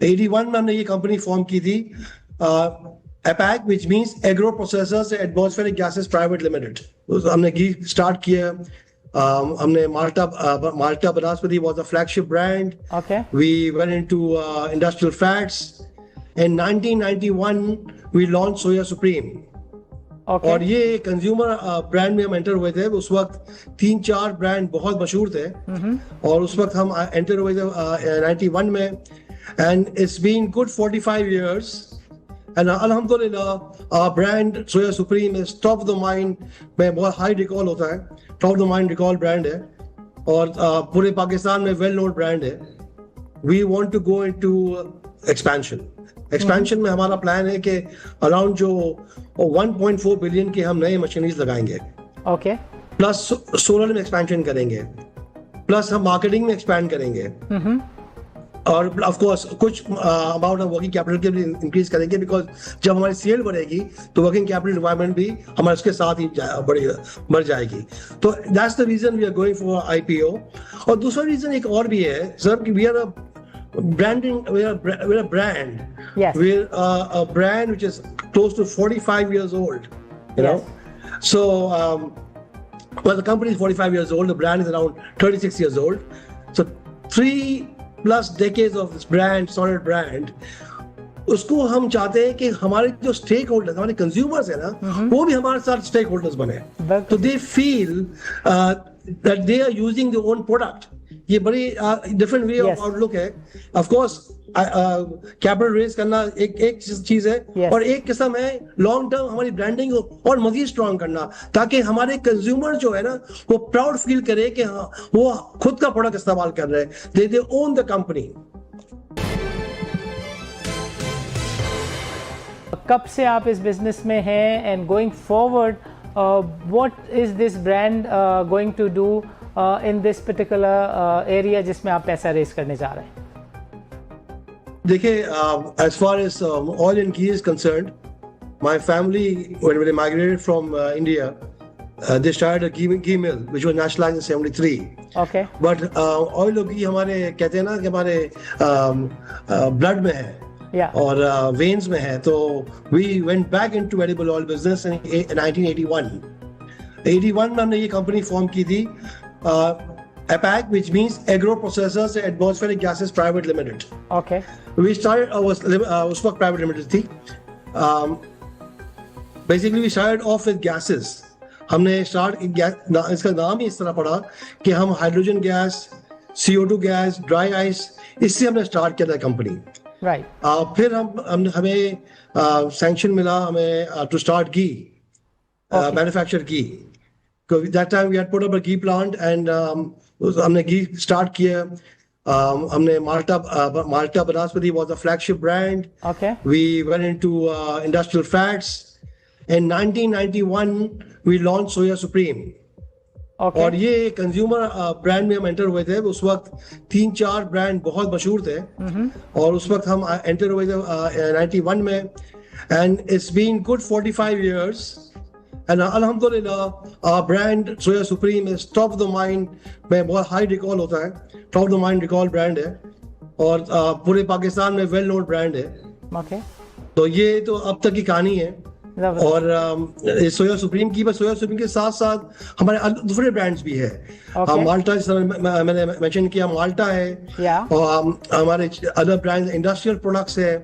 81 में हमने ये कंपनी फॉर्म की थी, APAC, which means agro processors atmospheric gases private limited. हमने घी स्टार्ट किया। हमने Malta Banaspati was the flagship brand. Okay. We went into industrial fats. In 1991 we launched Soya Supreme. Okay. और ये कंज्यूमर ब्रांड में हम एंटर हुए थे। उस वक्त 3-4 ब्रांड बहुत मशहूर थे, और उस वक्त हम एंटर हुए थे 91 में, and it's been good 45 years, and अल्हम्दुलिल्लाह brand Soya Supreme is top of the mind में, बहुत हाई रिकॉल होता है, top of the mind recall brand है, और पूरे पाकिस्तान में वेल नोन ब्रांड है। We want to go into expansion में हमारा प्लान है कि अराउंड जो 1.4 बिलियन के हम नए मशीनरीज लगाएंगे, ओके, प्लस सोलर में एक्सपेंशन करेंगे, प्लस हम मार्केटिंग में एक्सपैंड करेंगे, और ऑफ कोर्स कुछ अमाउंट ऑफ वर्किंग कैपिटल के भी इंक्रीज करेंगे, बिकॉज जब हमारी सेल बढ़ेगी तो वर्किंग कैपिटल रिक्वायरमेंट भी हमारे उसके साथ ही बढ़ जाएगी। तो that's the reason we are going for IPO. और दूसरा रीजन एक और भी है सर, कि we are a branding, we're a brand. Yes. We're a brand which is close to 45 years old, you know. So well, the company is 45 years old, the brand is around 36 years old. So 3+ decades of this brand, solid brand, उसको हम चाहते हैं कि हमारे जो stake holders, हमारे consumers है ना, वो भी हमारे साथ स्टेक होल्डर्स बने, तो they feel that they are using their own product. ये बड़ी डिफरेंट वे ऑफ आउटलुक है। ऑफ कोर्स कैपिटल रेज करना एक चीज है, और एक किस्म है लॉन्ग टर्म हमारी ब्रांडिंग और मजीद स्ट्रॉन्ग करना, ताकि हमारे कंज्यूमर जो है ना वो प्राउड फील करे कि हाँ वो खुद का प्रोडक्ट इस्तेमाल कर रहे हैं, दे ओन द कंपनी। कब से आप इस बिजनेस में हैं, and going forward what is this brand going to do in this particular area जिसमें आप पैसा रेज करने जा रहे हैं? देखिए, as far as oil and ghee is concerned, my family when they migrated from India, they started a ghee mill which was nationalized in 73. Okay. But oil और ghee हमारे कहते हैं ना कि हमारे blood में है, और veins में है, तो we went back into edible oil business in 1981. 81 में हमने ये कंपनी फॉर्म की थी, APAC, which means Agro Processors Atmospheric Gases Private Limited. Okay. We started उस वक्त private limited थी. Basically we started off with gases. हमने इसका नाम ही इस तरह पड़ा कि हम hydrogen gas, CO2 gas, dry ice, इससे हमने स्टार्ट किया था कंपनी। Right. फिर हमें सैंक्शन मिला हमें to start ghee, manufacture ghee. That time we had put up a ghee plant, and हमने घी स्टार्ट किया। हमने Malta बनास्पति was the flagship brand. Okay. We went into industrial fats. In 1991 we launched Soya Supreme. Okay. और ये consumer brand में हम enter हुए थे। उस वक्त 3-4 ब्रांड बहुत मशहूर थे, और उस वक्त हम एंटर हुए थे 91 में, and it's been good 45 years, and अल्हम्दुलिल्लाह brand Soya Supreme is top of the mind में, बहुत हाई रिकॉल होता है, top of the mind recall brand है, और पूरे पाकिस्तान में वेल नोन ब्रांड है। Okay. तो ये तो अब तक की कहानी है। और सोया सुप्रीम की, बस सोया सुप्रीम के साथ साथ हमारे दूसरे ब्रांड्स भी है। माल्टा, मैंने मेंशन किया, माल्टा है, और हमारे अदर ब्रांड्स इंडस्ट्रियल प्रोडक्ट्स है,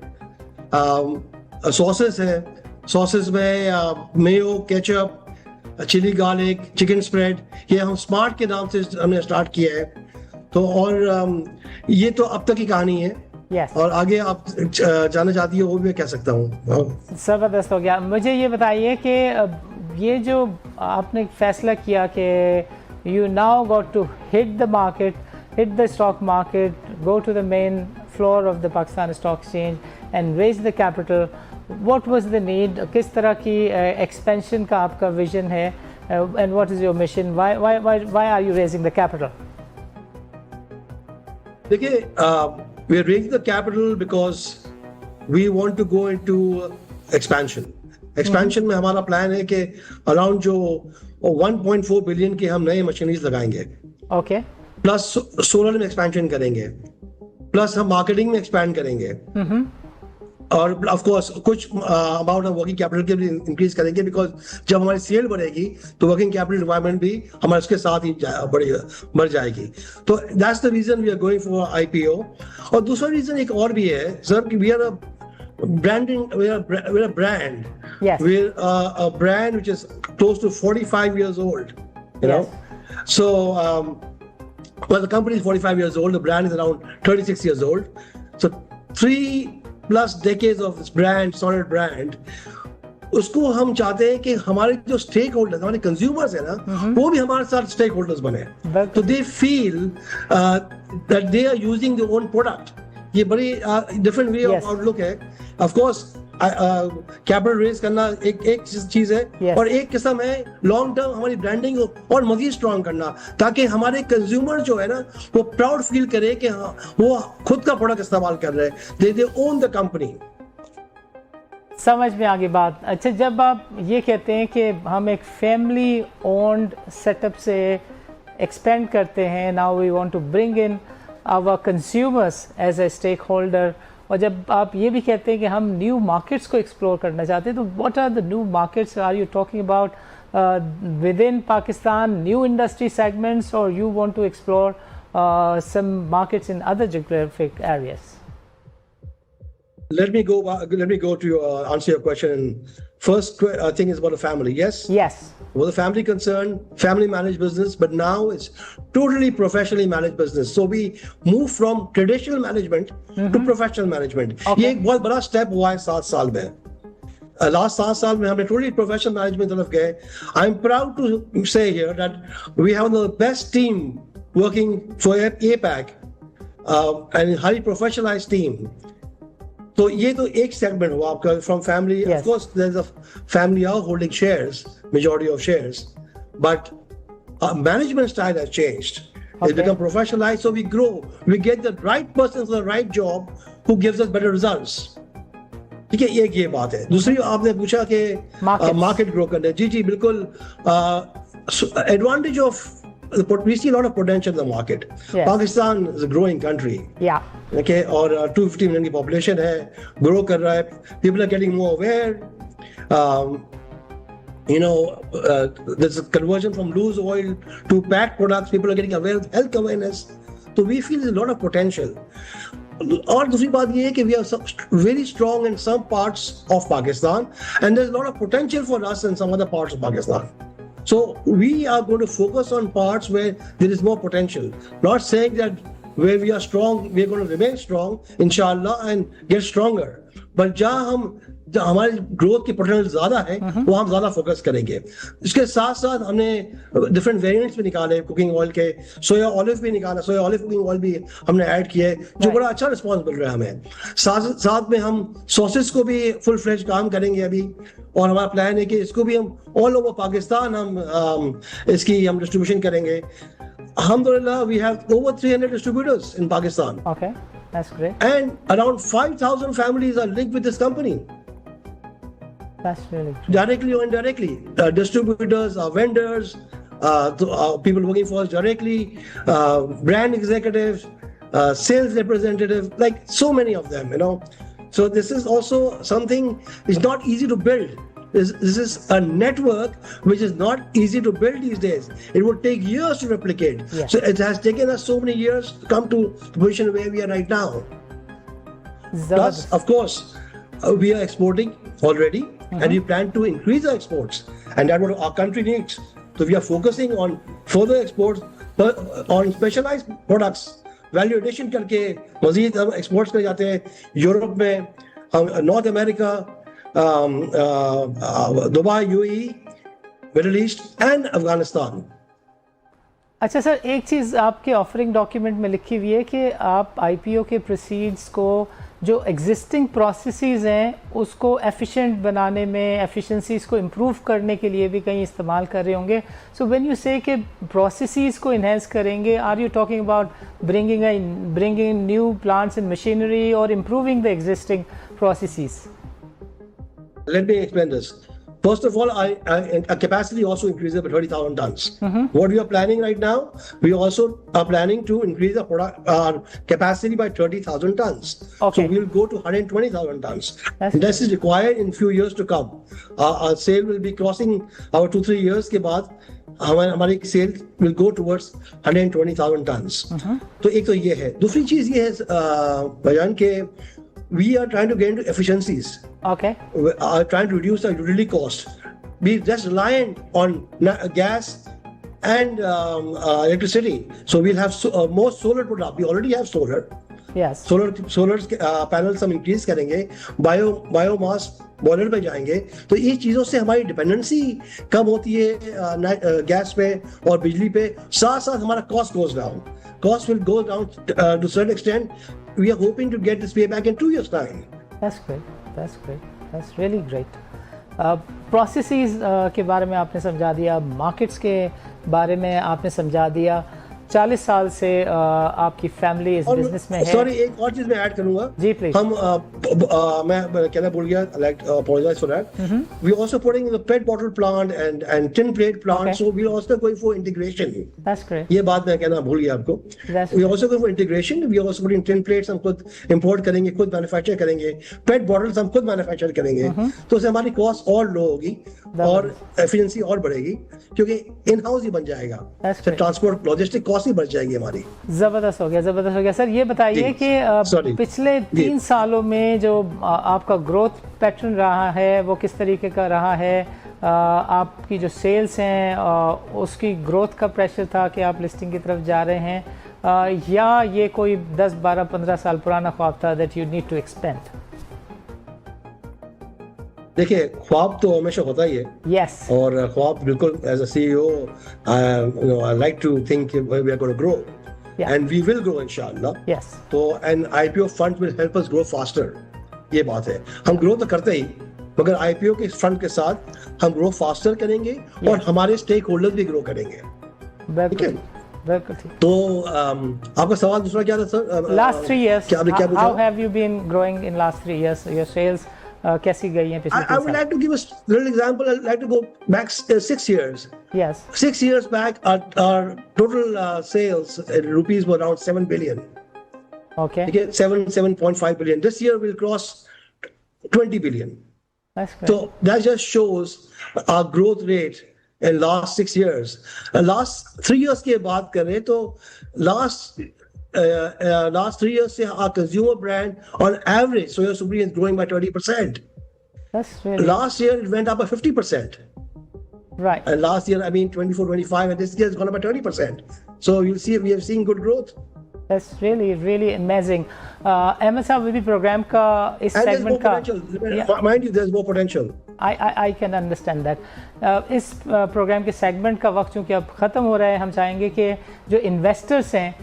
सॉसेस है। सॉसेस में mayo, ketchup, chilli garlic, chicken spread, ये हम स्मार्ट के नाम से हमने स्टार्ट किया है। तो और ये तो अब तक की कहानी है। Yes. और आगे आप जानना चाहती हो वो भी मैं कह सकता हूँ। जबरदस्त हो गया। मुझे ये बताइए कि ये जो आपने फैसला किया कि you now got to hit the market, hit the stock market, go to the main floor of the Pakistan stock exchange and raise the capital, what was the need? किस तरह की एक्सपेंशन का आपका विजन है, and what is your mission? Why are you raising the capital? देखिए, we are raising the capital because we want to go into expansion में हमारा plan है कि अराउंड जो 1.4 बिलियन के हम नए मशीनरीज लगाएंगे, ओके, प्लस सोलर में एक्सपेंशन करेंगे, प्लस हम मार्केटिंग में एक्सपैंड करेंगे और ऑफ कोर्स कुछ अमाउंट ऑफ वर्किंग कैपिटल के भी इंक्रीज करेंगे बिकॉज जब हमारी सेल बढ़ेगी तो वर्किंग कैपिटल रिक्वायरमेंट भी हमारे उसके साथ ही बढ़ जाएगी. तो that's the reason we are going for IPO. और दूसरा रीजन एक और भी है सर कि we are we're a brand. Yes. We're a brand which is close to 45 years old, you know. So, well, the company is 45 years old. The brand is around 36 years old. So, 3+ decades of this brand, solid brand. उसको हम चाहते हैं कि हमारे जो stake holders, हमारे consumers है ना, वो भी हमारे साथ स्टेक होल्डर्स बने. तो they feel that they are using their own product. ये बड़ी डिफरेंट वे ऑफ आउटलुक है. ऑफ कोर्स कैपिटल रेज करना एक चीज है और एक किस्म है लॉन्ग टर्म हमारी ब्रांडिंग और मजीद स्ट्रॉन्ग करना ताकि हमारे कंज्यूमर जो है ना वो प्राउड फील करे कि हाँ वो खुद का प्रोडक्ट इस्तेमाल कर रहे हैं. दे ओन द कंपनी. समझ में आ गई बात. अच्छा, जब आप ये कहते हैं कि हम एक फैमिली ओन्ड सेटअप से एक्सपेंड करते हैं, now we want to bring in our consumers as a stakeholder, और जब आप ये भी कहते हैं कि हम न्यू मार्केट्स को एक्सप्लोर करना चाहते हैं, तो what are the new markets are you talking about with in Pakistan, new industry segments, और you want to explore some markets in other geographic areas? Let me go to answer your question. First thing is about the family. Yes. Well, the family concerned, family managed business, but now it's totally professionally managed business. So we move from traditional management to professional management. ये एक बहुत बड़ा step हुआ है 7 साल में. Last 7 साल में हमने totally professional management तरफ गए. I'm proud to say here that we have the best team working for APAC and highly professionalized team. तो ये तो एक सेगमेंट हुआ आपका from family. Of course there is a family are holding shares, majority of shares, but management style has changed. It's become professionalized, so we grow. We get the right person for the right job who gives us better results. ठीक है, ये बात है. दूसरी आपने पूछा कि market grow करना. जी बिल्कुल. Advantage of we see a lot of potential in the market. Pakistan is a growing country. Okay, और 250 million की population है, grow कर रहा है. People are getting more aware. There's a conversion from loose oil to packed products. People are getting aware of health awareness. So we feel there's a lot of potential. और दूसरी बात ये है कि we are very strong in some parts of Pakistan, and there's a lot of potential for us in some other parts of Pakistan. So we are going to focus on parts where there is more potential. Not saying that where we are strong, we are going to remain strong, inshallah, and get stronger. But जहाँ हमारी growth की potential ज्यादा है, वो हम ज्यादा focus करेंगे. इसके साथ साथ हमने डिफरेंट वेरिएंट्स भी निकाले कुकिंग ऑयल के. सोया ऑलिव भी निकाला, सोया ऑलिव कुकिंग ऑयल भी हमने ऐड किया है, जो बड़ा अच्छा रिस्पॉन्स मिल रहा है हमें. साथ में हम सॉसेस को भी फुल फ्लेज काम करेंगे अभी, और हमारा प्लान है कि इसको भी हम ऑल ओवर पाकिस्तान हम इसकी हम डिस्ट्रीब्यूशन करेंगे. Alhamdulillah, we have over 300 distributors in Pakistan. Okay, that's great. And around 5,000 families are linked with this company. That's really true. Directly or indirectly. Distributors, vendors, people working for us directly, brand executives, sales representatives, like so many of them, you know. So this is also something, it's not easy to build. This is a network which is not easy to build these days. It would take years to replicate. So it has taken us so many years to come to the position where we are right now. Plus, of course, we are exporting already, and we plan to increase our exports, and that's what our country needs. So we are focusing on further exports, on specialized products. Value addition करके मजीद हम exports कर जाते हैं Europe में, north America, Dubai, UAE, middle east and Afghanistan. अच्छा sir, एक चीज़ आपके offering document में लिखी हुई है कि आप आईपीओ के प्रोसीड्स को जो एग्जिस्टिंग प्रोसेसेस हैं उसको एफिशिएंट बनाने में, एफिशिएंसीज को इम्प्रूव करने के लिए भी कहीं इस्तेमाल कर रहे होंगे. सो व्हेन यू से कि प्रोसेसेस को इन्हेंस करेंगे, are you talking about bringing new plants and machinery और improving the existing processes? Let me explain this. First of all, our capacity also increases by 30,000 tons. What we are planning right now, we also are planning to increase our capacity by 30,000 tons. Okay. So we will go to 120,000 tons. That's This is required in few years to come. Our sale will be crossing our 2-3 years के बाद हमारी sale will go towards 120,000 tonnes. तो एक तो ये है. दूसरी चीज ये है भजन के we are trying to get into efficiencies. Okay. We are trying to reduce the utility cost. Be less reliant on gas and electricity. So we'll have more solar put up. We already have solar. Yes. Solar panels हम increase करेंगे, biomass boiler पे जाएंगे. तो ये चीजों से हमारी dependency कम होती है गैस पे और बिजली पे. साथ साथ हमारा cost goes down. Cost will go down to a certain extent. We are hoping to get this payback in 2 years' time. That's great. That's great. That's really great. Processes के बारे में आपने समझा दिया, markets के बारे में आपने समझा दिया. 40 साल से आपकी फैमिली इस बिजनेस में है. सॉरी, एक और चीज मैं ऐड करूंगा. जी प्लीज. हम मैं कहना भूल गया. Like apologize for that. We also putting the PET bottle plant and tin plate plant. Okay. So we are also going for integration. That's great. ये बात मैं कहना भूल गया आपको. We are also going for integration. We are also putting tin plates. हम खुद import करेंगे, खुद manufacture करेंगे. PET bottles हम खुद manufacture करेंगे. तो उससे हमारी cost और लो होगी और efficiency और बढ़ेगी क्योंकि in house ही बन जाएगा. ट्रांसपोर्ट लॉजिस्टिक कॉस्ट ही बढ़ जाएगी हमारी. जबरदस्त हो गया सर. ये बताइए कि पिछले 3 सालों में जो आपका ग्रोथ पैटर्न रहा है वो किस तरीके का रहा है. आपकी जो सेल्स हैं उसकी ग्रोथ का प्रेशर था कि आप लिस्टिंग की तरफ जा रहे हैं या ये कोई 10, 12, 15 साल पुराना ख्वाब था that you need to expand. देखिए, ख्वाब तो हमेशा होता ही है. यस. और ख्वाब बिल्कुल as a CEO I like to think we are going to grow and we will grow इंशाल्लाह. यस. तो and IPO fund will help us grow faster. ये बात है. हम ग्रो तो करते ही, मगर आईपीओ के फंड के साथ हम ग्रो फास्टर करेंगे और हमारे स्टेक होल्डर्स भी ग्रो करेंगे. ठीक है. तो आपका सवाल दूसरा क्या था सर? लास्ट 3 years क्या पूछा? How have you been growing in last 3 years? Your sales कैसी गई हैं पिछले 3 साल? I would like to give a little example. I'd like to go back 6 years. Yes. 6 years back, our total sales in rupees were around 7 billion. Okay. 7.5 billion. This year we'll cross 20 billion. That's great. So that just shows our growth rate in last 6 years. Last 3 years की बात करें तो last 3 years से our consumer brand on average Soya Supreme is growing by 20%. That's really. Last year it went up by 50%. Right. And last year, I mean 24, 25, and this year it's gone up by 20%. So you'll see we have seen good growth. That's really, really amazing. Ahmed साहब विधि programme का इस segment का mind you, there's more potential. I can understand that. इस programme के segment का वक्त चूँकि अब ख़त्म हो रहा है, हम चाहेंगे कि जो इन्वेस्टर्स हैं,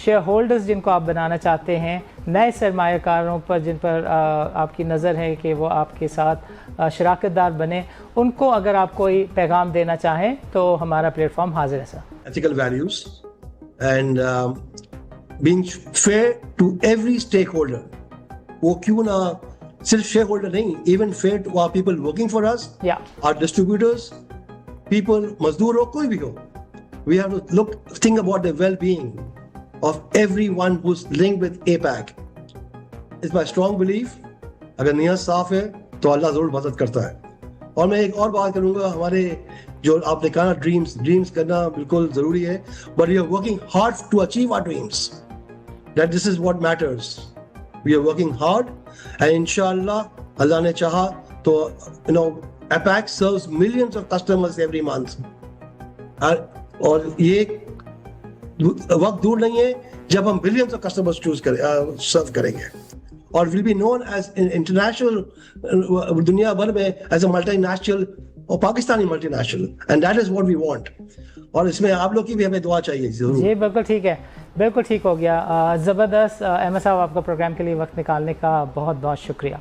शेयर होल्डर्स जिनको आप बनाना चाहते हैं, नए सरमायाकारों पर जिन पर आपकी नज़र है कि वो आपके साथ शराकतदार बने, उनको अगर आप कोई पैगाम देना चाहें तो हमारा प्लेटफॉर्म हाजिर है sir. Ethical values and being fair to every stakeholder. वो क्यों ना सिर्फ शेयर होल्डर नहीं, even fair to our people working for us, our distributors, people, मजदूर हो, कोई भी हो. We have to think about the well-being of everyone who's linked with APAC. It's my strong belief. अगर नियत साफ है तो अल्लाह जरूर मदद करता है. और मैं एक और बात करूंगा, हमारे जो आपने कहा ड्रीम्स करना बिल्कुल जरूरी है, but we are working hard to achieve our dreams. That this is what matters. We are working hard and inshallah अल्लाह ने चाहा तो APAC serves millions of customers every month. और ये वक्त दूर नहीं है जब हम बिलियंस ऑफ कस्टमर्स सर्व करेंगे और will be known as international दुनिया भर में एज अ मल्टीनेशनल और Pakistani multinational, and that is what we want. और इसमें आप लोग की भी हमें दुआ चाहिए जरूर. जी बिल्कुल ठीक है, बिल्कुल ठीक हो गया. ज़बरदस्त. अहमद साहब, आपका प्रोग्राम के लिए वक्त निकालने का बहुत बहुत शुक्रिया.